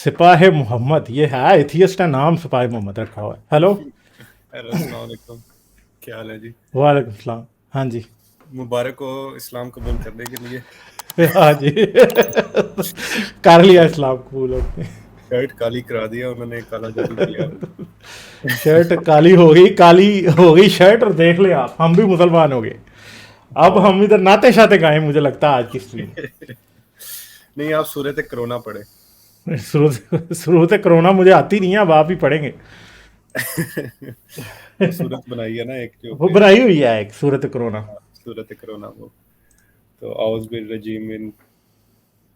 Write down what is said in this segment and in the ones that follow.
सिपाही मोहम्मद, ये है एथियस्ट है, नाम सिपाही मोहम्मद रखा हुआ है। हेलो। अस्सलाम वालेकुम। क्या हाल है जी? वालेकुम सलाम। हाँ जी। मुबारक हो इस्लाम कबूल करने के लिए। हाँ जी। कर लिया इस्लाम कबूल अपने। शर्ट काली करा दिया उन्होंने, काला जादू किया। शर्ट काली हो गई, काली हो गई शर्ट, और देख ले आप, हम भी मुसलमान हो गए। अब हाँ। हम इधर नाते शाते गाए, मुझे लगता है आज की स्ट्रीम। नहीं, आप सूरत करोना पढ़े। शुरू शुरू से कोरोना मुझे आती नहीं है, अब आप ही पढ़ेंगे। वो सूरत बनाई है ना एक जो वो कि बनाई हुई है एक सूरत कोरोना। सूरत करोना वो। तो आउज बिल रजीम इन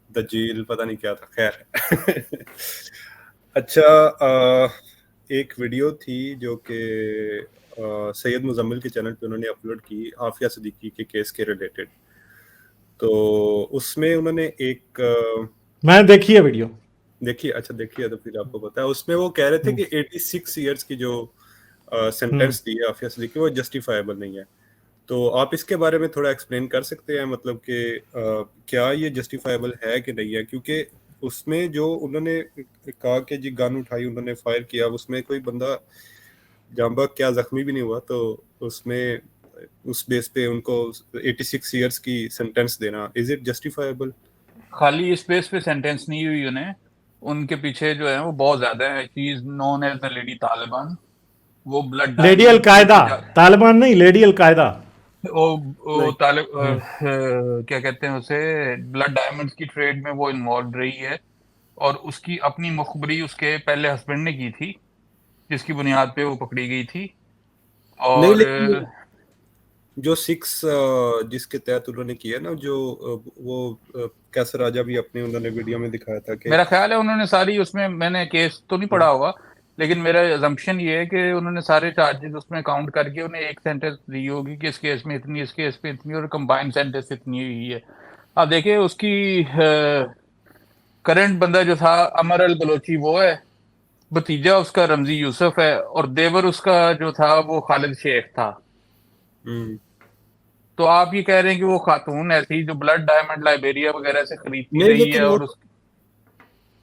दजील पता नहीं क्या था, खैर। अच्छा। एक वीडियो थी जो कि सैयद मुजम्मिल के चैनल पे उन्होंने अपलोड की आफिया सिद्दीकी के केस के रिलेटेड। तो उसमें उन्होंने एक मैंने देखी है वीडियो। देखिए, अच्छा देखिए, तो फिर आपको पता है उसमें वो कह रहे थे हम्म। कि 86 ईयर्स की जो हम्म। सेंटेंस दी है आफिया सिद्दीकी वो जस्टिफाइबल नहीं है। तो आप इसके बारे में थोड़ा एक्सप्लेन कर सकते हैं, मतलब कि क्या ये जस्टिफाइबल है कि नहीं है, क्योंकि उसमें जो उन्होंने कहा कि जी गन उठाई उन्होंने फायर किया, उसमें कोई बंदा जांबा क्या जख्मी भी नहीं हुआ, तो उसमें उस बेस पे उनको 86 ईयर्स की सेंटेंस देना, इज इट जस्टिफाइबल? खाली इस बेस पे सेंटेंस नहीं हुई उन्हें, उनके पीछे जो है वो बहुत ज्यादा है। She is known as the lady Taliban. वो ब्लड लेडी डायमंड की अलकायदा। तालिबान नहीं, लेडी अलकायदा। नहीं। हम्म। क्या कहते हैं उसे, ब्लड डायमंड की ट्रेड में वो इन्वॉल्व रही है। और उसकी अपनी मुखबरी उसके पहले हस्बैंड ने की थी, जिसकी बुनियाद पे वो पकड़ी गई थी। नहीं, और लेकिन जो सिक्स जिसके तहत उन्होंने किया ना, जो वो कैसर राजा भी अपने उन्होंने वीडियो में दिखाया था कि मेरा ख्याल है उन्होंने सारी, उसमें मैंने केस तो नहीं पढ़ा होगा, लेकिन मेरा अजम्पशन ये है कि उन्होंने सारे चार्जेस उसमें काउंट करके उन्हें एक सेंटेंस दी होगी कि इस केस में इतनी, इस केस में इतनी, और कंबाइंड सेंटेंस इतनी हुई है। अब देखिए उसकी करंट बंदा जो था अमर अल बलोची वो है, भतीजा उसका रमजी यूसुफ है, और देवर उसका जो था वो खालिद शेख था। हम्म, तो आप ये कह रहे हैं कि वो खातून ऐसी जो ब्लड डायमंड लाइबेरिया वगैरह से खरीदती नहीं, रही लेकिन है, और उस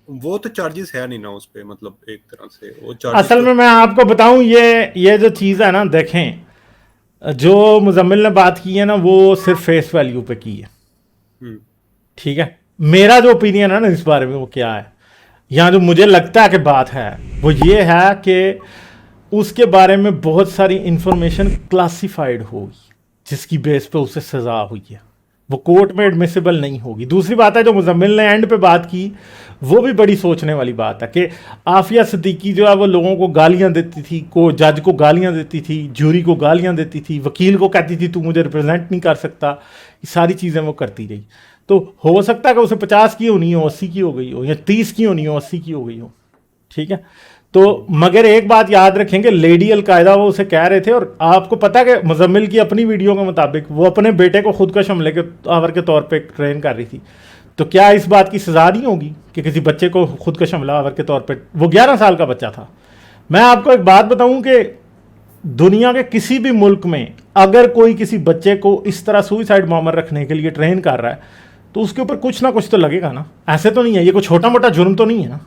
वो तो चार्जेस है नहीं ना उस पे, मतलब एक तरह से वो चार्जेस असल तो। में मैं आपको बताऊं, ये जो चीज़ है ना, देखें, जो मुजम्मिल ने बात की है ना, वो सिर्फ फेस वैल्यू पे की है। हम्म, ठीक है। मेरा जो ओपिनियन है ना इस बारे में, वो क्या है, यहाँ जो मुझे लगता है कि बात है, वो ये है कि उसके बारे में बहुत सारी इंफॉर्मेशन क्लासिफाइड होगी, जिसकी बेस पे उसे सजा हुई है, वो कोर्ट में एडमिसिबल नहीं होगी। दूसरी बात है, जो मुजम्मिल ने एंड पे बात की, वो भी बड़ी सोचने वाली बात है कि आफिया सिद्दीकी जो है वो लोगों को गालियां देती थी, को जज को गालियां देती थी, जूरी को गालियां देती थी, वकील को कहती थी तू मुझे रिप्रेजेंट नहीं कर सकता, ये सारी चीज़ें वो करती रही। तो हो सकता है कि उसे 50 की होनी हो, 80 की हो गई हो, या 30 की होनी हो, 80 की हो गई हो। ठीक है। तो मगर एक बात याद रखेंगे, लेडी अलकायदा वो उसे कह रहे थे, और आपको पता है कि मुजम्मिल की अपनी वीडियो के मुताबिक वो अपने बेटे को खुदकश हमले के आवर के तौर पे ट्रेन कर रही थी। तो क्या इस बात की सजा नहीं होगी कि किसी बच्चे को खुदकश हमला आवर के तौर पे, वो 11 साल का बच्चा था। मैं आपको एक बात बताऊं कि दुनिया के किसी भी मुल्क में अगर कोई किसी बच्चे को इस तरह सुइसाइड बॉम्बर रखने के लिए ट्रेन कर रहा है, तो उसके ऊपर कुछ ना कुछ तो लगेगा ना। ऐसे तो नहीं है, ये कोई छोटा मोटा जुर्म तो नहीं है ना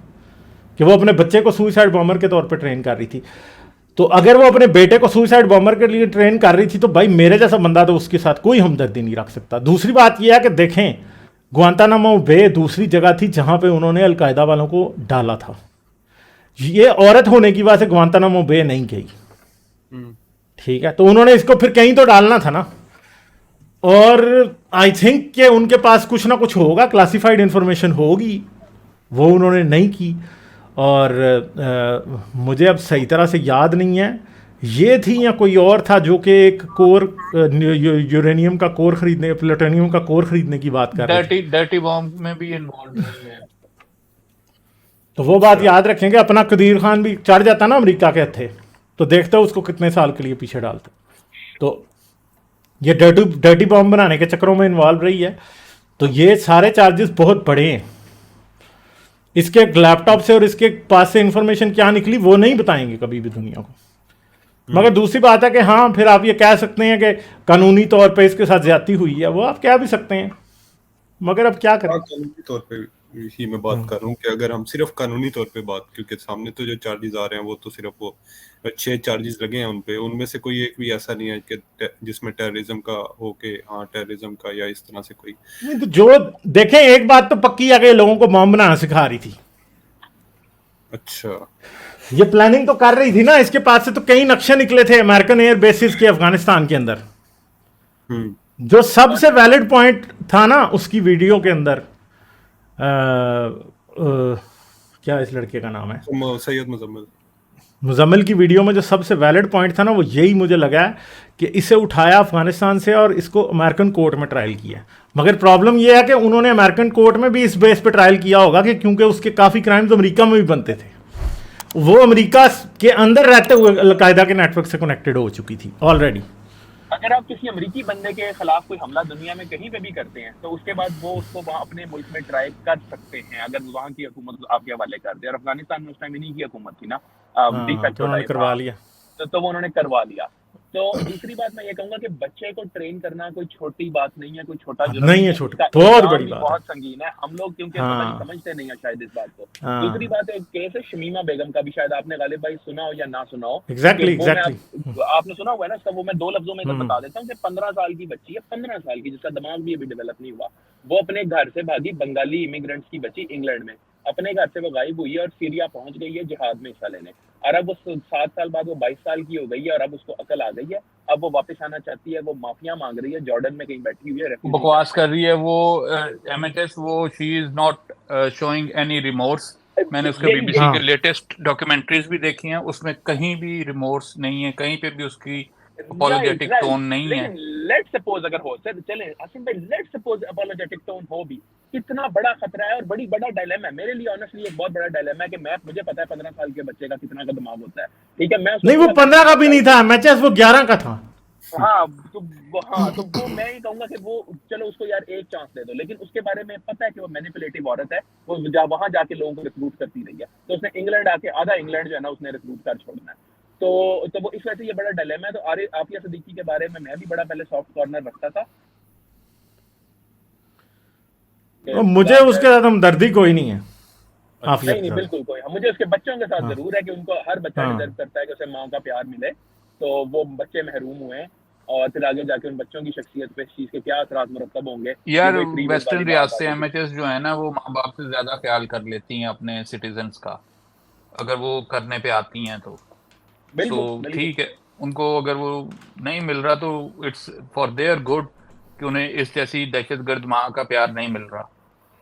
कि वो अपने बच्चे को सुइसाइड बॉम्बर के तौर पे ट्रेन कर रही थी। तो अगर वो अपने बेटे को सुइसाइड बॉम्बर के लिए ट्रेन कर रही थी, तो भाई मेरे जैसा बंदा तो उसके साथ कोई हमदर्दी नहीं रख सकता। दूसरी बात यह है कि देखें, ग्वांतानामो बे दूसरी जगह थी जहां पे उन्होंने अलकायदा वालों को डाला था। ये औरत होने की वजह से ग्वांतानामो बे नहीं गई। हम्म, ठीक है, तो उन्होंने इसको फिर कहीं तो डालना था ना। और आई थिंक कि उनके पास कुछ ना कुछ होगा, क्लासिफाइड इंफॉर्मेशन होगी, वो उन्होंने नहीं की। और मुझे अब सही तरह से याद नहीं है ये थी या कोई और था जो कि एक कोर, यूरेनियम का कोर खरीदने, प्लूटोनियम का कोर खरीदने की बात कर रहे थे। डर्टी डर्टी बॉम्ब में भी इन्वॉल्व रही है। तो वो बात अच्छा। याद रखेंगे, अपना कदीर खान भी चढ़ जाता ना अमेरिका के थे, तो देखते उसको कितने साल के लिए पीछे डालते। तो ये डर्टी डर्टी बॉम्ब बनाने के चक्करों में इन्वॉल्व रही है। तो ये सारे चार्जेस बहुत बड़े हैं। इसके लैपटॉप से और इसके पास से इंफॉर्मेशन क्या निकली वो नहीं बताएंगे कभी भी दुनिया को। मगर दूसरी बात है कि हाँ, फिर आप ये कह सकते हैं कि कानूनी तौर पे इसके साथ ज्यादती हुई है, वो आप कह भी सकते हैं, मगर अब क्या हाँ, करें। कानूनी तौर पे ही मैं बात कर रहा हूँ कि अगर हम सिर्फ कानूनी तौर पे बात, क्योंकि सामने तो जो चार्जेस आ रहे हैं वो तो सिर्फ वो 6 चार्जेस लगे हैं उन पे, उनमें से कोई एक भी ऐसा नहीं है कि जिसमें टेररिज्म का हो के, हाँ टेररिज्म का या इस तरह से कोई। नहीं तो जो देखें, एक बात तो पक्की है कि लोगों को बम बनाना सिखा रही थी। अच्छा, ये प्लानिंग तो कर रही थी ना, इसके पास से तो कई नक्शे निकले थे अमेरिकन एयर बेसिस के अफगानिस्तान के अंदर। जो सबसे वैलिड पॉइंट था ना उसकी वीडियो के अंदर, क्या इस लड़के का नाम है, सैयद मुजम्मिल। मुजम्मिल की वीडियो में जो सबसे वैलिड पॉइंट था ना, वो यही मुझे लगा है कि इसे उठाया अफगानिस्तान से और इसको अमेरिकन कोर्ट में ट्रायल किया। मगर प्रॉब्लम यह है कि उन्होंने अमेरिकन कोर्ट में भी इस बेस पे ट्रायल किया होगा कि क्योंकि उसके काफ़ी क्राइम्स अमेरिका में भी बनते थे, वो अमेरिका के अंदर रहते हुए अलकायदा के नेटवर्क से कनेक्टेड हो चुकी थी ऑलरेडी। अगर आप किसी अमेरिकी बंदे के खिलाफ कोई हमला दुनिया में कहीं पे भी करते हैं तो उसके बाद वो उसको वहाँ अपने मुल्क में ट्राई कर सकते हैं, अगर वहाँ की हुकूमत आपके हवाले कर दे। और अफगानिस्तान में उस टाइम इन्हीं की हुकूमत थी ना, तो उन्होंने करवा लिया। तो वो उन्होंने करवा लिया। तो दूसरी बात मैं ये कहूंगा कि बच्चे को ट्रेन करना कोई छोटी बात नहीं है, कोई छोटा जुर्म नहीं है, छोटा बहुत बड़ी बात, बहुत संगीन है। हम लोग क्योंकि समझते नहीं है शायद इस बात को। दूसरी बात एक केस है शमीमा बेगम का, भी शायद आपने गालिब भाई सुना हो या ना सुना हो। एग्जैक्टली आपने सुना हुआ है ना, सब वो मैं 2 लफ्जों में बता देता हूँ कि 15 साल की बच्ची है, 15 साल की, जिसका दिमाग भी अभी डेवलप नहीं हुआ, वो अपने घर से भागी, बंगाली इमिग्रेंट्स की बच्ची इंग्लैंड में, अपने घर से वो गायब हुई है और सीरिया पहुंच गई है जिहाद में हिस्सा लेने। और अब वो 7 साल बाद वो 22 साल की हो गई है और अब उसको अकल आ गई है, अब वो वापस आना चाहती है। वो माफिया मांग रही है, जॉर्डन में कहीं बैठी हुई है, बकवास कर रही है वो एमएचएस। वो she is not showing any remorse. मैंने उसके बीबीसी के लेटेस्ट डॉक्यूमेंट्रीज भी देखी हैं, उसमें कहीं भी रिमोर्स नहीं है, कहीं पे भी उसकी अपॉलोजेटिक टोन नहीं है। लेट्स सपोज अगर हो, चले आसिम भाई, लेट्स सपोज अपॉलोजेटिक टोन हो भी, कितना बड़ा खतरा है और बड़ा डायलेमा है मेरे लिए। ऑनेस्टली एक बहुत बड़ा डायलेमा है कि मुझे पता है 15 साल के बच्चे का कितना का दिमाग होता है, ठीक है। मैं नहीं, वो 15 का भी नहीं था मैचेस, वो 11 का था। तो वो मैं ही कहूंगा कि वो चलो उसको यार एक चांस दे दो, लेकिन उसके बारे में पता है कि वो मैनिपुलेटिव औरत है, वो वहां जाके लोगों को रिक्रूट करती रही है। तो उसने इंग्लैंड आके आधा इंग्लैंड जो है ना उसने रिक्रूट कर छोड़ना है। तो वो इस वजह से ये बड़ा डिलेमा है। तो आफिया सिद्दीकी के बारे में मैं भी बड़ा पहले सॉफ्ट कॉर्नर रखता था। मुझे उसके साथ हमदर्दी कोई नहीं है। नहीं बिल्कुल कोई, मुझे उसके बच्चों के साथ जरूर है कि उनको हर बच्चा डिजर्व करता है कि उसे माँ का प्यार मिले। तो वो बच्चे महरूम हुए हैं और फिर आगे जाके उन बच्चों की शख्सियत पे इस चीज के क्या असरात मुरतब होंगे। यार वेस्टर्न रियासतें एमएचएस जो है ना, वो माँ बाप से ज्यादा ख्याल कर लेती हैं अपने सिटीजन्स का, अगर वो करने पे आती हैं तो ठीक है। उनको अगर वो नहीं मिल रहा तो इट्स फॉर देयर गुड कि उन्हें इस जैसी दहशतगर्द माँ का प्यार नहीं मिल रहा।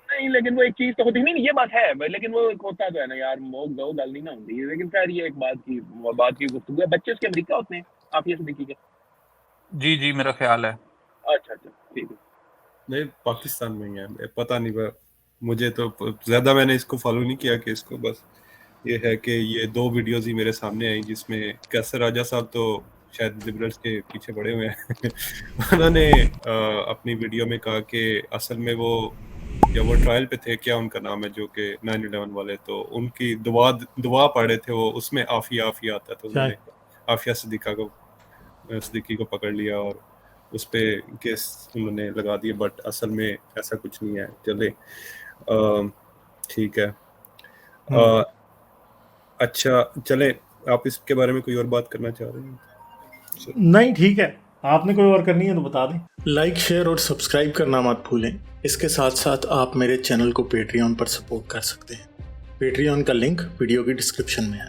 नहीं, लेकिन वो एक चीज तो होती नहीं, ये बात है, लेकिन वो होता तो है ना यार, मोग दो गल नहीं ना होती। लेकिन खैर ये एक बात की गुफ्तगू है। बच्चे उसके अमेरिका होते हैं आफिया सिद्दीकी के? जी मेरा ख्याल है। अच्छा ठीक है। नहीं, पाकिस्तान में ही है, पता नहीं, मुझे तो ज्यादा मैंने इसको फॉलो नहीं किया कि इसको, बस ये है कि ये 2 वीडियोस ही मेरे सामने आई जिसमें कैसर राजा साहब तो शायद लिबरल्स के पीछे पड़े हुए हैं उन्होंने अपनी वीडियो में कहा कि असल में वो ट्रायल पे थे, क्या उनका नाम है, जो कि 9/11 वाले, तो उनकी दुआ पढ़े थे वो, उसमें आफिया आता था। उन्होंने आफिया सिद्दीकी को पकड़ लिया और उस पे केस उन्होंने लगा दिए, बट असल में ऐसा कुछ नहीं है। चले ठीक है। अच्छा चले, आप इसके बारे में कोई और बात करना चाह रहे हैं? नहीं ठीक है, आपने कोई और करनी है तो बता दें। लाइक, शेयर और सब्सक्राइब करना मत भूलें। इसके साथ साथ आप मेरे चैनल को पेट्रियन पर सपोर्ट कर सकते हैं। पेट्रियन का लिंक वीडियो की डिस्क्रिप्शन में है।